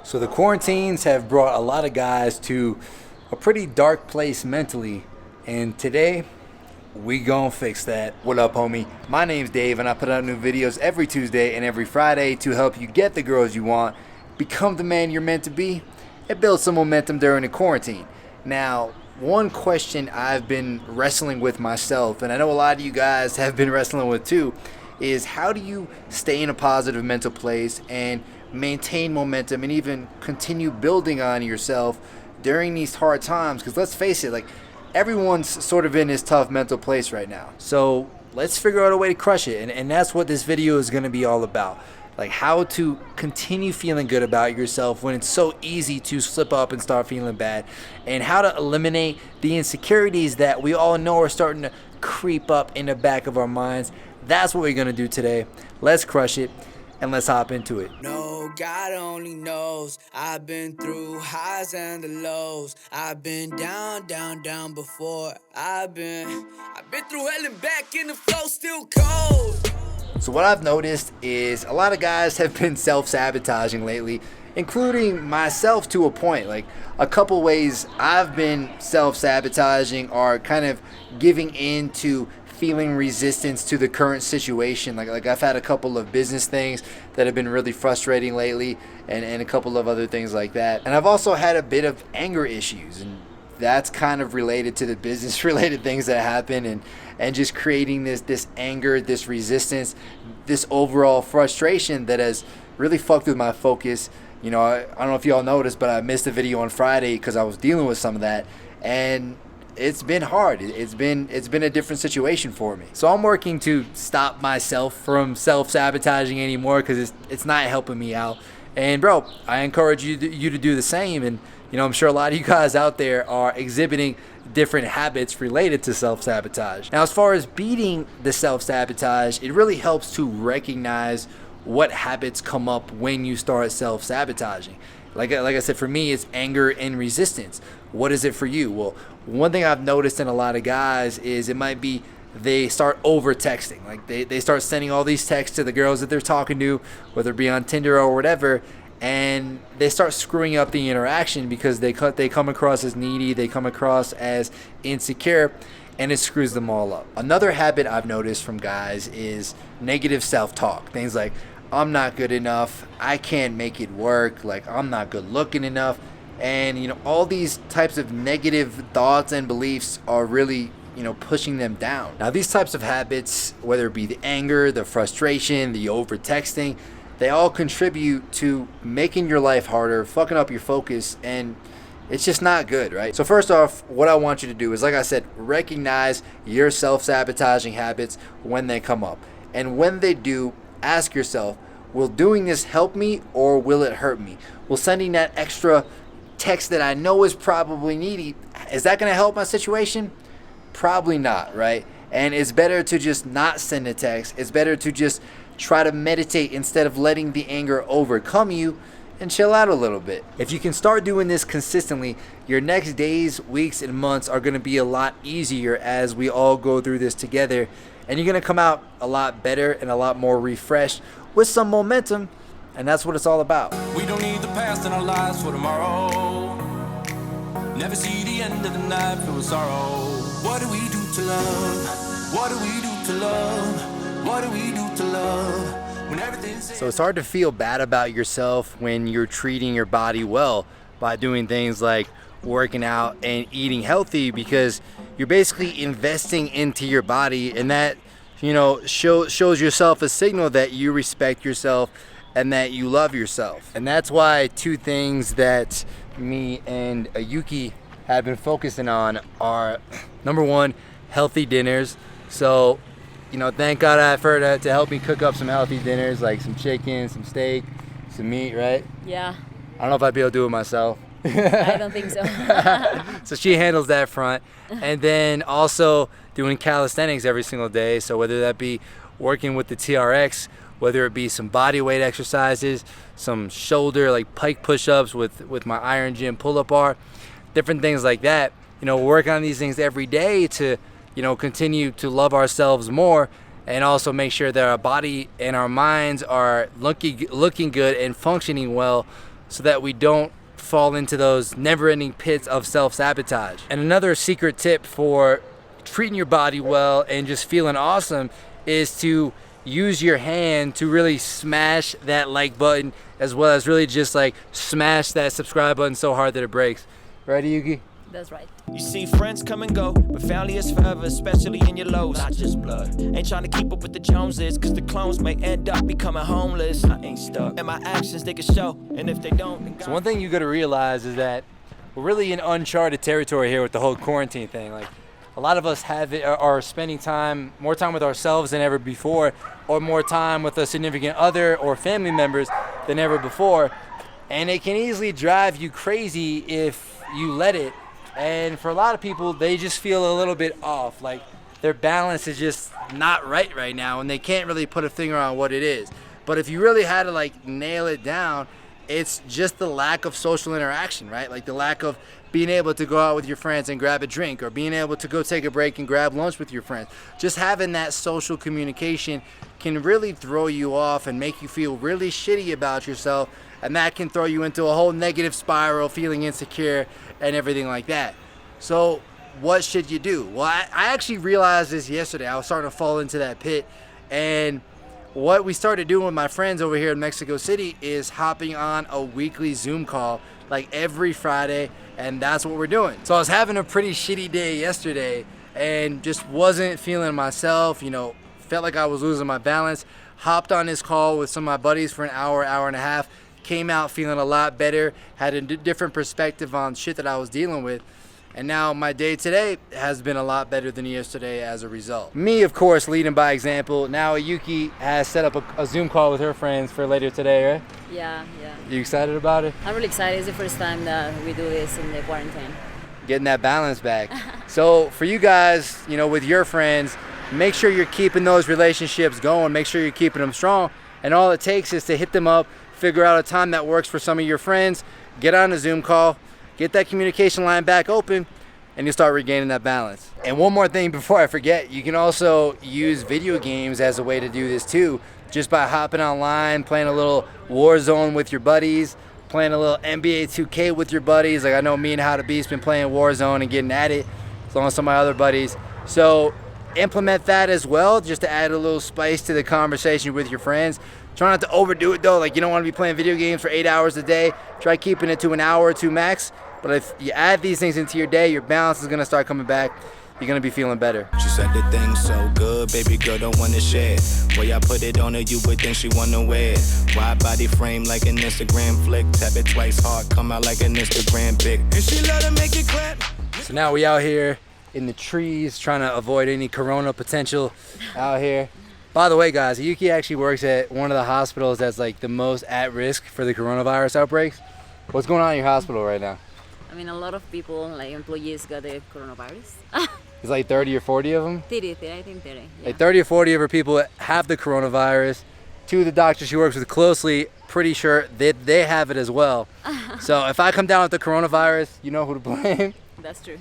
So the quarantines have brought a lot of guys to a pretty dark place mentally, and today we gon' fix that. What up, homie? My name's Dave, and I put out new videos every Tuesday and every Friday to help you get the girls you want, become the man you're meant to be, and build some momentum during the quarantine. Now, one question I've been wrestling with myself, and I know a lot of you guys have been wrestling with too, is how do you stay in a positive mental place and maintain momentum and even continue building on yourself during these hard times? Because let's face it, like, everyone's sort of in this tough mental place right now. So let's figure out a way to crush it, and that's what this video is going to be all about. Like, how to continue feeling good about yourself when it's so easy to slip up and start feeling bad, and how to eliminate the insecurities that we all know are starting to creep up in the back of our minds. That's what we're going to do today. Let's crush it, and let's hop into it. No, God only knows. I've been through highs and the lows. I've been down, down, down before. I've been through hell and back, in the flow still cold. So what I've noticed is a lot of guys have been self-sabotaging lately, including myself to a point. Like, a couple ways I've been self-sabotaging are kind of giving in to feeling resistance to the current situation. Like I've had a couple of business things that have been really frustrating lately, and a couple of other things like that. And I've also had a bit of anger issues, and that's kind of related to the business related things that happen, and just creating this anger, this resistance, this overall frustration that has really fucked with my focus. You know, I don't know if y'all noticed, but I missed a video on Friday because I was dealing with some of that, and it's been hard. It's been a different situation for me. So I'm working to stop myself from self-sabotaging anymore, because it's not helping me out. And bro, I encourage you to do the same. And you know, I'm sure a lot of you guys out there are exhibiting different habits related to self-sabotage. Now, as far as beating the self-sabotage, it really helps to recognize what habits come up when you start self-sabotaging. Like I said, for me, it's anger and resistance. What is it for you? Well, one thing I've noticed in a lot of guys is it might be they start over texting. Like they start sending all these texts to the girls that they're talking to, whether it be on Tinder or whatever, and they start screwing up the interaction because they come across as needy, they come across as insecure, and it screws them all up. Another habit I've noticed from guys is negative self-talk. Things like, I'm not good enough, I can't make it work, like I'm not good looking enough. And you know, all these types of negative thoughts and beliefs are really, you know, pushing them down. Now, these types of habits, whether it be the anger, the frustration, the over texting, they all contribute to making your life harder, fucking up your focus, and it's just not good, right? So first off, what I want you to do is, like I said, recognize your self-sabotaging habits when they come up. And when they do, ask yourself, will doing this help me or will it hurt me? Will sending that extra text that I know is probably needy, is that going to help my situation? Probably not, right? And it's better to just not send a text. It's better to just try to meditate instead of letting the anger overcome you, and chill out a little bit. If you can start doing this consistently, your next days, weeks, and months are going to be a lot easier as we all go through this together, and you're going to come out a lot better and a lot more refreshed with some momentum, and that's what it's all about. We don't need the past in our lives for tomorrow. Never see the end of the night filled with sorrow. What do we do to love? What do we do to love? What do we do to love? When everything's... So it's hard to feel bad about yourself when you're treating your body well by doing things like working out and eating healthy, because you're basically investing into your body, and that, you know, shows yourself a signal that you respect yourself and that you love yourself. And that's why two things that me and Yuki have been focusing on are, number one, healthy dinners. So, you know, thank God I have her to help me cook up some healthy dinners, like some chicken, some steak, some meat, right? Yeah. I don't know if I'd be able to do it myself. I don't think so. So she handles that front. And then also doing calisthenics every single day. So whether that be working with the TRX, whether it be some body weight exercises, some shoulder, like pike push-ups with my Iron Gym pull-up bar, different things like that. You know, work on these things every day to, you know, continue to love ourselves more, and also make sure that our body and our minds are looking good and functioning well so that we don't fall into those never-ending pits of self-sabotage. And another secret tip for treating your body well and just feeling awesome is to use your hand to really smash that like button, as well as really just like smash that subscribe button so hard that it breaks. Right, Yuki? That's right. You see friends come and go, but family is forever, especially in your lows. Not just blood. Ain't trying to keep up with the Joneses, cause the clones may end up becoming homeless. I ain't stuck. And my actions, they can show. And if they don't, then So one thing you gotta realize is that we're really in uncharted territory here with the whole quarantine thing. Like, a lot of us are spending more time with ourselves than ever before, or more time with a significant other or family members than ever before. And it can easily drive you crazy if you let it. And for a lot of people, they just feel a little bit off. Like, their balance is just not right now, and they can't really put a finger on what it is. But if you really had to like nail it down, it's just the lack of social interaction, right? Like the lack of being able to go out with your friends and grab a drink, or being able to go take a break and grab lunch with your friends. Just having that social communication can really throw you off and make you feel really shitty about yourself, and that can throw you into a whole negative spiral, feeling insecure and everything like that. So what should you do? Well, I actually realized this yesterday. I was starting to fall into that pit, and what we started doing with my friends over here in Mexico City is hopping on a weekly Zoom call like every Friday, and that's what we're doing. So I was having a pretty shitty day yesterday and just wasn't feeling myself, felt like I was losing my balance. Hopped on this call with some of my buddies for an hour and a half, came out feeling a lot better, had a different perspective on shit that I was dealing with. And now my day today has been a lot better than yesterday as a result. Me, of course, leading by example. Now Yuki has set up a Zoom call with her friends for later today, right? Yeah. You excited about it? I'm really excited. It's the first time that we do this in the quarantine. Getting that balance back. So for you guys, with your friends, make sure you're keeping those relationships going. Make sure you're keeping them strong. And all it takes is to hit them up, figure out a time that works for some of your friends, get on a Zoom call, get that communication line back open, and you'll start regaining that balance. And one more thing before I forget, you can also use video games as a way to do this too, just by hopping online, playing a little Warzone with your buddies, playing a little NBA 2K with your buddies. Like, I know me and How to Beast been playing Warzone and getting at it, as long as some of my other buddies. So implement that as well, just to add a little spice to the conversation with your friends. Try not to overdo it though. Like, you don't want to be playing video games for 8 hours a day. Try keeping it to an hour or two max. But if you add these things into your day, your balance is going to start coming back. You're going to be feeling better. She said the thing's so good, baby girl don't wanna share. Way I put it on her, you would think she wanna wear it. Wide body frame like an Instagram flick. Tap it twice hard, come out like an Instagram pic. And she love to make it clap. So now we out here in the trees trying to avoid any corona potential out here. By the way, guys, Yuki actually works at one of the hospitals that's like the most at risk for the coronavirus outbreaks. What's going on in your hospital right now? I mean, a lot of people, like employees, got the coronavirus. It's like 30 or 40 of them? 30, I think 30. Yeah. Like 30 or 40 of her people have the coronavirus. Two of the doctors she works with closely, pretty sure that they have it as well. So if I come down with the coronavirus, you know who to blame. That's true.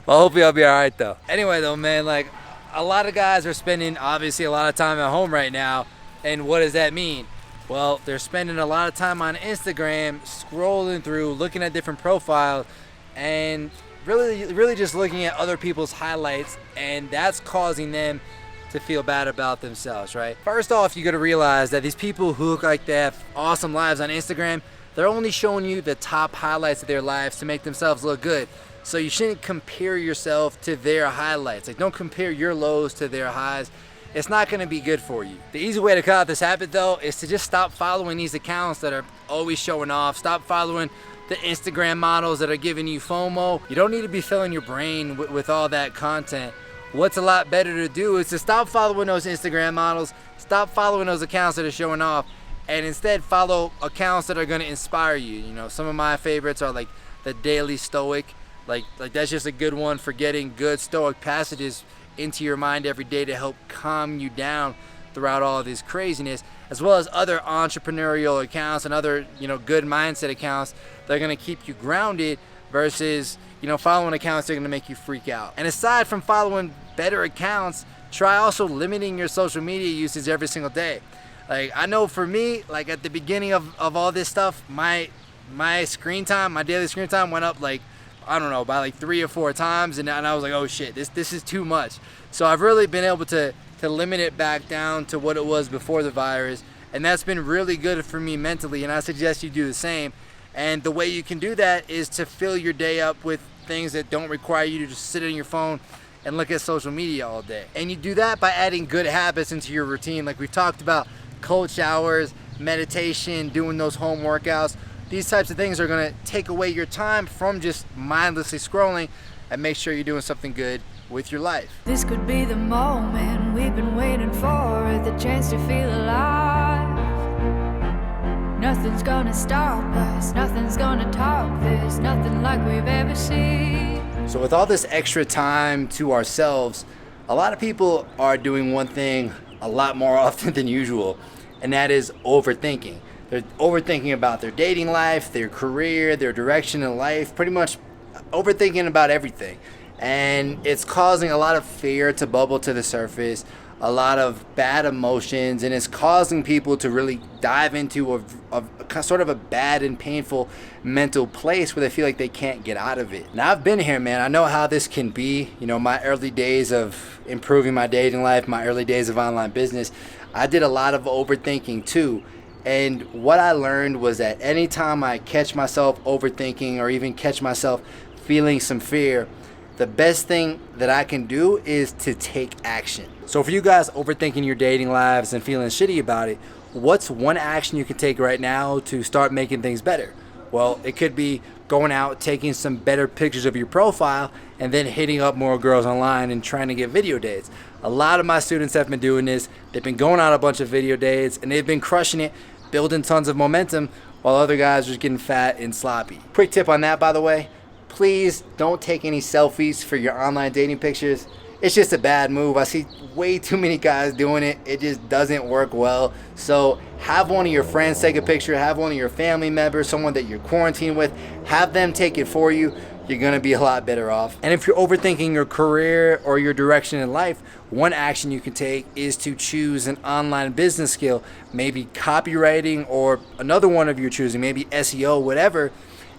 Well, hopefully I'll be all right though. Anyway though, man, like a lot of guys are spending obviously a lot of time at home right now. And what does that mean? Well, they're spending a lot of time on Instagram, scrolling through, looking at different profiles, and really just looking at other people's highlights, and that's causing them to feel bad about themselves, right? First off, you gotta realize that these people who look like they have awesome lives on Instagram, they're only showing you the top highlights of their lives to make themselves look good. So you shouldn't compare yourself to their highlights. Like, don't compare your lows to their highs. It's not gonna be good for you. The easy way to cut out this habit though is to just stop following these accounts that are always showing off. Stop following the Instagram models that are giving you FOMO. You don't need to be filling your brain with all that content. What's a lot better to do is to stop following those Instagram models, stop following those accounts that are showing off, and instead follow accounts that are gonna inspire you. You know, some of my favorites are like the Daily Stoic. Like that's just a good one for getting good Stoic passages into your mind every day to help calm you down throughout all of this craziness, as well as other entrepreneurial accounts and other, good mindset accounts that are going to keep you grounded versus, following accounts that are going to make you freak out. And aside from following better accounts, try also limiting your social media usage every single day. Like, I know for me, like at the beginning of all this stuff, my my daily screen time went up like, I don't know, by like 3 or 4 times, and I was like, oh shit, this is too much. So I've really been able to limit it back down to what it was before the virus, and that's been really good for me mentally, and I suggest you do the same. And the way you can do that is to fill your day up with things that don't require you to just sit on your phone and look at social media all day. And you do that by adding good habits into your routine, like we've talked about: cold showers, meditation, doing those home workouts. These types of things are gonna take away your time from just mindlessly scrolling and make sure you're doing something good with your life. This could be the moment we've been waiting for, the chance to feel alive. Nothing's gonna stop us, nothing's gonna top this, nothing like we've ever seen. So with all this extra time to ourselves, a lot of people are doing one thing a lot more often than usual, and that is overthinking. They're overthinking about their dating life, their career, their direction in life, pretty much overthinking about everything. And it's causing a lot of fear to bubble to the surface, a lot of bad emotions, and it's causing people to really dive into a sort of a bad and painful mental place where they feel like they can't get out of it. Now, I've been here, man. I know how this can be. You know, my early days of improving my dating life, my early days of online business, I did a lot of overthinking too. And what I learned was that anytime I catch myself overthinking or even catch myself feeling some fear, the best thing that I can do is to take action. So for you guys overthinking your dating lives and feeling shitty about it, what's one action you can take right now to start making things better? Well, it could be going out, taking some better pictures of your profile, and then hitting up more girls online and trying to get video dates. A lot of my students have been doing this. They've been going on a bunch of video dates, and they've been crushing it, building tons of momentum, while other guys are just getting fat and sloppy. Quick tip on that, by the way: please don't take any selfies for your online dating pictures. It's just a bad move. I see way too many guys doing it. It just doesn't work well. So have one of your friends take a picture, have one of your family members, someone that you're quarantined with, have them take it for you. You're gonna be a lot better off. And if you're overthinking your career or your direction in life, one action you can take is to choose an online business skill, maybe copywriting or another one of your choosing, maybe SEO, whatever,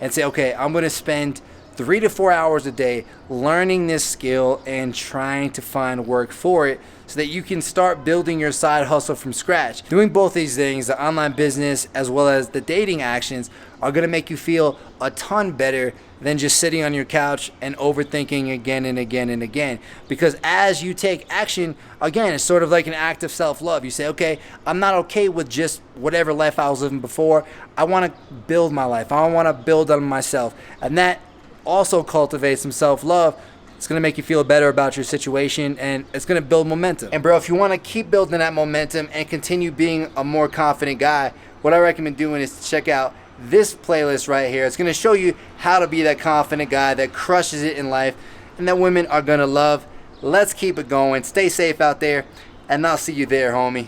and say, okay, I'm gonna spend 3 to 4 hours a day learning this skill and trying to find work for it so that you can start building your side hustle from scratch. Doing both these things, the online business as well as the dating actions, are gonna make you feel a ton better than just sitting on your couch and overthinking again and again and again. Because as you take action, again, it's sort of like an act of self-love. You say, okay, I'm not okay with just whatever life I was living before. I wanna build my life. I wanna build on myself. And that also cultivate some self-love. It's gonna make you feel better about your situation, and it's gonna build momentum. And bro, if you wanna keep building that momentum and continue being a more confident guy, what I recommend doing is to check out this playlist right here. It's gonna show you how to be that confident guy that crushes it in life and that women are gonna love. Let's keep it going. Stay safe out there, and I'll see you there, homie.